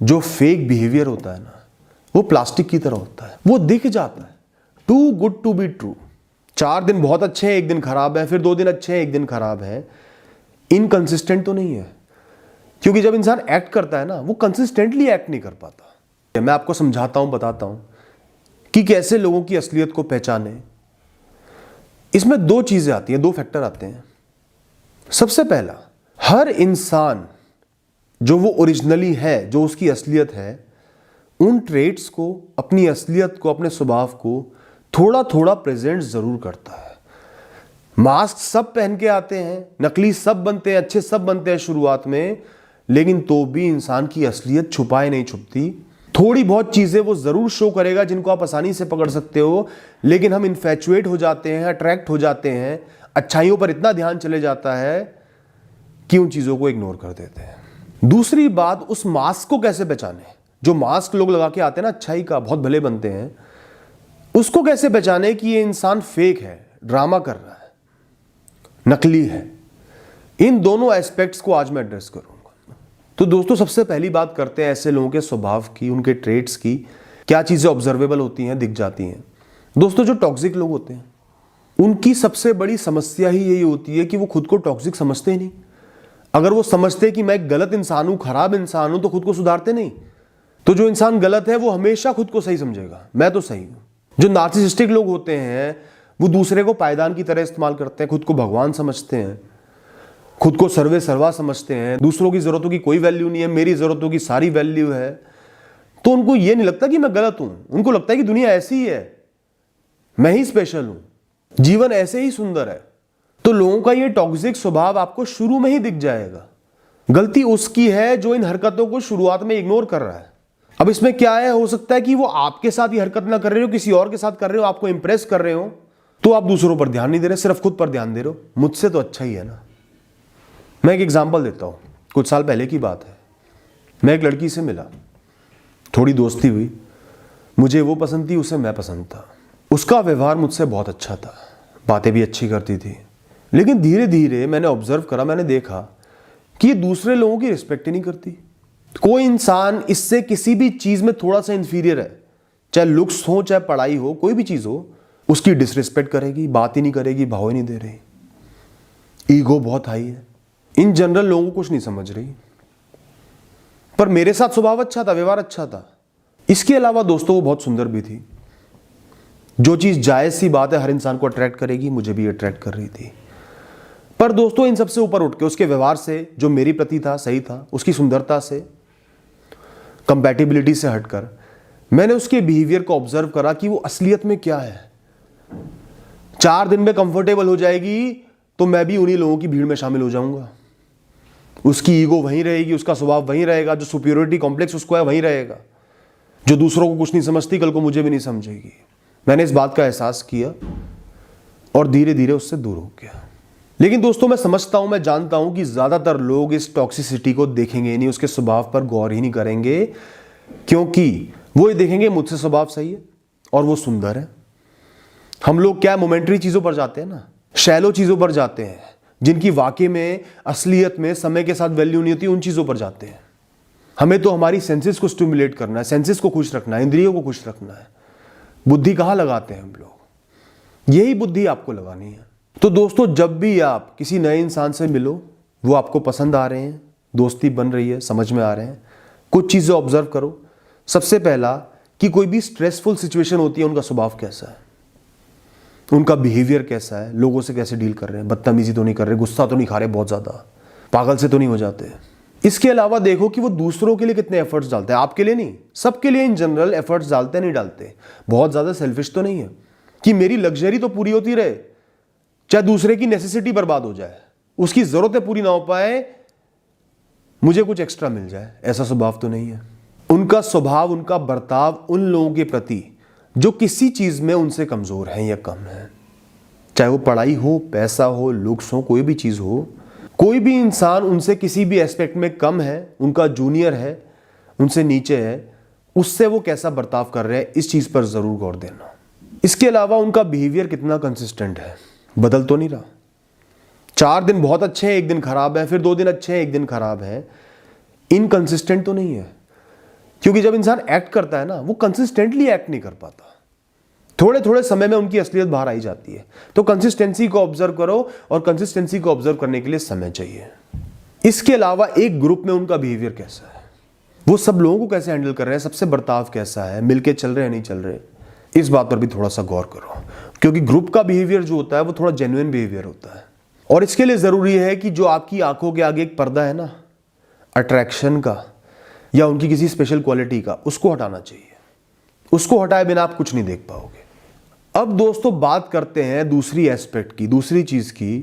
जो fake behaviour होता है ना, वो प्लास्टिक की तरह होता है, वो दिख जाता है, too good to be true. 4 दिन बहुत अच्छे हैं, 1 दिन खराब है, फिर 2 दिन अच्छे हैं, 1 दिन खराब है। इनकंसिस्टेंट तो नहीं है, क्योंकि जब इंसान एक्ट करता है ना, वो कंसिस्टेंटली एक्ट नहीं कर पाता। मैं आपको समझाता हूं, बताता हूं कि कैसे लोगों की असलियत को पहचाने। इसमें 2 चीजें आती हैं, 2 फैक्टर आते हैं। सबसे पहला, हर इंसान जो वो ओरिजिनली है, जो उसकी असलियत है, उन ट्रेट्स को, अपनी असलियत को, अपने स्वभाव को थोड़ा थोड़ा प्रेजेंट जरूर करता है। मास्क सब पहन के आते हैं, नकली सब बनते हैं, अच्छे सब बनते हैं शुरुआत में, लेकिन तो भी इंसान की असलियत छुपाए नहीं छुपती। थोड़ी बहुत चीजें वो जरूर शो करेगा जिनको आप आसानी से पकड़ सकते हो, लेकिन हम इन्फैचुएट हो जाते हैं, अट्रैक्ट हो जाते हैं, अच्छाइयों पर इतना ध्यान चले जाता है कि उन चीजों को इग्नोर कर देते हैं। दूसरी बात, उस मास्क को कैसे पहचाने। जो मास्क लोग लगा के आते हैं ना, अच्छाई का, बहुत भले बनते हैं, उसको कैसे पहचाने कि ये इंसान फेक है, ड्रामा कर रहा है, नकली है। इन दोनों एस्पेक्ट्स को आज मैं एड्रेस करूंगा। तो दोस्तों, सबसे पहली बात करते हैं ऐसे लोगों के स्वभाव की, उनके ट्रेट्स की। क्या चीजें ऑब्जर्वेबल होती हैं, दिख जाती हैं। दोस्तों, जो टॉक्सिक लोग होते हैं, उनकी सबसे बड़ी समस्या ही यही होती है कि वो खुद को टॉक्सिक समझते ही नहीं। अगर वो समझते कि मैं एक गलत इंसान हूं, खराब इंसान हूं, तो खुद को सुधारते नहीं। तो जो इंसान गलत है वो हमेशा खुद को सही समझेगा, मैं तो सही हूं। जो नार्सिसिस्टिक लोग होते हैं, वो दूसरे को पायदान की तरह इस्तेमाल करते हैं, खुद को भगवान समझते हैं, खुद को सर्वे सर्वा समझते हैं, दूसरों की जरूरतों की कोई वैल्यू नहीं है, मेरी जरूरतों की सारी वैल्यू है। तो उनको यह नहीं लगता कि मैं गलत हूं, उनको लगता है कि दुनिया ऐसी ही है, मैं ही स्पेशल हूं, जीवन ऐसे ही सुंदर है। तो लोगों का ये टॉक्सिक स्वभाव आपको शुरू में ही दिख जाएगा। गलती उसकी है जो इन हरकतों को शुरुआत में इग्नोर कर रहा है। अब इसमें क्या है, हो सकता है कि वो आपके साथ ये हरकत ना कर रहे हो, किसी और के साथ कर रहे हो, आपको इंप्रेस कर रहे हो, तो आप दूसरों पर ध्यान नहीं दे रहे, सिर्फ खुद पर ध्यान दे रहे हो। मुझसे तो अच्छा ही है ना। मैं एक एग्जांपल देता हूं, कुछ साल पहले की बात है। मैं एक लड़की से मिला, थोड़ी दोस्ती हुई, मुझे वो पसंद थी, उसे मैं पसंद था। उसका व्यवहार मुझसे बहुत अच्छा था, बातें भी अच्छी करती थी, लेकिन धीरे धीरे मैंने ऑब्जर्व करा, मैंने देखा कि ये दूसरे लोगों की रिस्पेक्ट ही नहीं करती। कोई इंसान इससे किसी भी चीज में थोड़ा सा इंफीरियर है, चाहे लुक्स हो, चाहे पढ़ाई हो, कोई भी चीज हो, उसकी डिसरिस्पेक्ट करेगी, बात ही नहीं करेगी, भाव ही नहीं दे रही। ईगो बहुत हाई है, इन जनरल लोगों को कुछ नहीं समझ रही। पर मेरे साथ स्वभाव अच्छा था, व्यवहार अच्छा था। इसके अलावा दोस्तों, वो बहुत सुंदर भी थी। जो चीज जायज सी बात है, हर इंसान को अट्रैक्ट करेगी, मुझे भी अट्रैक्ट कर रही थी। पर दोस्तों, इन सबसे ऊपर उठ के, उसके व्यवहार से जो मेरी प्रति था, सही था, उसकी सुंदरता से, कंपैटिबिलिटी से हटकर, मैंने उसके बिहेवियर को ऑब्जर्व करा कि वो असलियत में क्या है। 4 दिन में कंफर्टेबल हो जाएगी तो मैं भी उन्हीं लोगों की भीड़ में शामिल हो जाऊंगा। उसकी ईगो वहीं रहेगी, उसका स्वभाव वहीं रहेगा, जो सुपीरियरिटी कॉम्प्लेक्स उसको है वहीं रहेगा। जो दूसरों को कुछ नहीं समझती, कल को मुझे भी नहीं समझेगी। मैंने इस बात का एहसास किया और धीरे धीरे उससे दूर हो गया। लेकिन दोस्तों, मैं समझता हूं, मैं जानता हूं कि ज्यादातर लोग इस टॉक्सिसिटी को देखेंगे नहीं, उसके स्वभाव पर गौर ही नहीं करेंगे, क्योंकि वो ये देखेंगे मुझसे स्वभाव सही है और वो सुंदर है। हम लोग क्या मोमेंटरी चीजों पर जाते हैं ना, शैलो चीजों पर जाते हैं, जिनकी वाकई में, असलियत में, समय के साथ वैल्यू नहीं होती, उन चीजों पर जाते हैं। हमें तो हमारी सेंसेस को स्टिमुलेट करना है, सेंसेस को खुश रखना है, इंद्रियों को खुश रखना है। बुद्धि कहां लगाते हैं हम लोग? यही बुद्धि आपको लगानी है। तो दोस्तों, जब भी आप किसी नए इंसान से मिलो, वो आपको पसंद आ रहे हैं, दोस्ती बन रही है, समझ में आ रहे हैं, कुछ चीजें ऑब्जर्व करो। सबसे पहला, कि कोई भी स्ट्रेसफुल सिचुएशन होती है, उनका स्वभाव कैसा है, उनका बिहेवियर कैसा है, लोगों से कैसे डील कर रहे हैं, बदतमीजी तो नहीं कर रहे, गुस्सा तो नहीं खा रहे बहुत ज्यादा, पागल से तो नहीं हो जाते। इसके अलावा देखो कि वो दूसरों के लिए कितने एफर्ट्स डालते हैं, आपके लिए नहीं, सबके लिए इन जनरल एफर्ट्स डालते नहीं डालते। बहुत ज्यादा सेल्फिश तो नहीं है कि मेरी लग्जरी तो पूरी होती रहे, चाहे दूसरे की नेसेसिटी बर्बाद हो जाए, उसकी जरूरतें पूरी ना हो पाए, मुझे कुछ एक्स्ट्रा मिल जाए, ऐसा स्वभाव तो नहीं है। उनका स्वभाव, उनका बर्ताव उन लोगों के प्रति जो किसी चीज में उनसे कमजोर हैं या कम है, चाहे वो पढ़ाई हो, पैसा हो, लुक्स हो, कोई भी चीज हो, कोई भी इंसान उनसे किसी भी एस्पेक्ट में कम है, उनका जूनियर है, उनसे नीचे है, उससे वो कैसा बर्ताव कर रहे हैं, इस चीज पर जरूर गौर देना। इसके अलावा उनका बिहेवियर कितना कंसिस्टेंट है, बदल तो नहीं रहा। 4 दिन बहुत अच्छे हैं, 1 दिन खराब है, फिर 2 दिन अच्छे हैं, 1 दिन खराब है। इनकंसिस्टेंट तो नहीं है। क्योंकि जब इंसान एक्ट करता है ना, वो कंसिस्टेंटली एक्ट नहीं कर पाता, थोड़े थोड़े समय में उनकी असलियत बाहर आई जाती है। तो कंसिस्टेंसी को ऑब्जर्व करो, और कंसिस्टेंसी को ऑब्जर्व करने के लिए समय चाहिए। इसके अलावा एक ग्रुप में उनका बिहेवियर कैसा है, वो सब लोगों को कैसे हैंडल कर रहे हैं, सबसे बर्ताव कैसा है, मिलके चल रहे हैं नहीं चल रहे, इस बात पर भी थोड़ा सा गौर करो। क्योंकि ग्रुप का बिहेवियर जो होता है वो थोड़ा जेन्युइन बिहेवियर होता है। और इसके लिए जरूरी है कि जो आपकी आंखों के आगे एक पर्दा है ना, अट्रैक्शन का या उनकी किसी स्पेशल क्वालिटी का, उसको हटाना चाहिए। उसको हटाए बिना आप कुछ नहीं देख पाओगे। अब दोस्तों बात करते हैं दूसरी एस्पेक्ट की, दूसरी चीज की,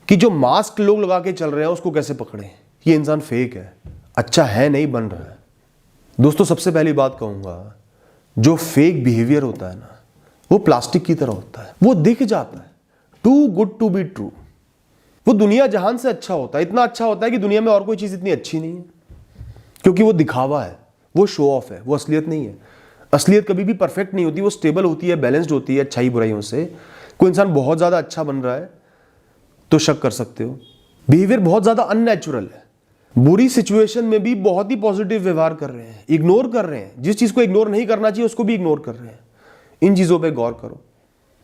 कि जो मास्क लोग लगा के चल रहे हैं उसको कैसे पकड़ें, ये इंसान फेक है, अच्छा है नहीं बन रहा है। दोस्तों सबसे पहली बात कहूंगा, जो फेक बिहेवियर होता है ना, वो प्लास्टिक की तरह होता है, वो दिख जाता है, too good to be true. वो दुनिया जहान से अच्छा होता है, इतना अच्छा होता है कि दुनिया में और कोई चीज इतनी अच्छी नहीं है, क्योंकि वो दिखावा है, वो शो ऑफ है, वो असलियत नहीं है। असलियत कभी भी परफेक्ट नहीं होती, वो स्टेबल होती है, बैलेंस्ड होती है अच्छाई बुराइयों से। कोई इंसान बहुत ज्यादा अच्छा बन रहा है तो शक कर सकते हो, बिहेवियर बहुत ज्यादा अननेचुरल है, बुरी सिचुएशन में भी बहुत ही पॉजिटिव व्यवहार कर रहे हैं, इग्नोर कर रहे हैं, जिस चीज को इग्नोर नहीं करना चाहिए उसको भी इग्नोर कर रहे हैं। इन चीजों पे गौर करो।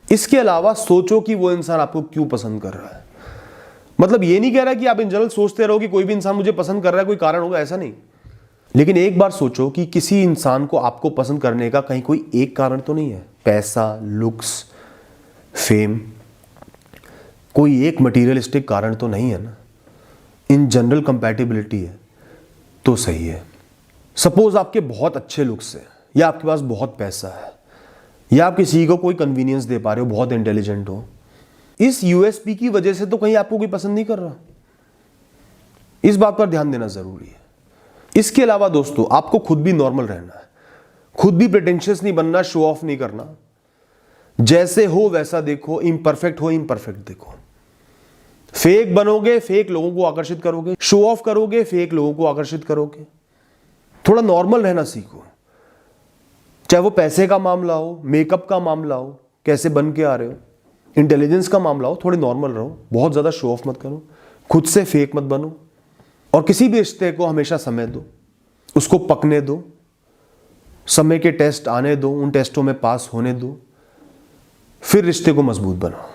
इसके अलावा सोचो कि वो इंसान आपको क्यों पसंद कर रहा है। मतलब ये नहीं कह रहा कि आप इन जनरल सोचते रहो कि कोई भी इंसान मुझे पसंद कर रहा है, कोई कारण होगा, ऐसा नहीं। लेकिन एक बार सोचो कि किसी इंसान को आपको पसंद करने का कहीं कोई एक कारण तो नहीं है, पैसा, लुक्स, फेम, कोई एक मटीरियलिस्टिक कारण तो नहीं है ना। इन जनरल कंपैटिबिलिटी है तो सही है। सपोज आपके बहुत अच्छे लुक्स हैं, या आपके पास बहुत पैसा है, या आप किसी को कोई कन्वीनियंस दे पा रहे हो, बहुत इंटेलिजेंट हो, इस यूएसपी की वजह से तो कहीं आपको कोई पसंद नहीं कर रहा। इस बात पर ध्यान देना जरूरी है। इसके अलावा दोस्तों आपको खुद भी नॉर्मल रहना है, खुद भी प्रिटेंशियस नहीं बनना, शो ऑफ नहीं करना। जैसे हो वैसा देखो, इम्परफेक्ट हो इम्परफेक्ट देखो। फेक बनोगे, फेक लोगों को आकर्षित करोगे, शो ऑफ करोगे, फेक लोगों को आकर्षित करोगे। थोड़ा नॉर्मल रहना सीखो, चाहे वो पैसे का मामला हो, मेकअप का मामला हो, कैसे बन के आ रहे हो, इंटेलिजेंस का मामला हो, थोड़े नॉर्मल रहो, बहुत ज्यादा शो ऑफ मत करो, खुद से फेक मत बनो। और किसी भी रिश्ते को हमेशा समय दो, उसको पकने दो, समय के टेस्ट आने दो, उन टेस्टों में पास होने दो, फिर रिश्ते को मजबूत बनाओ।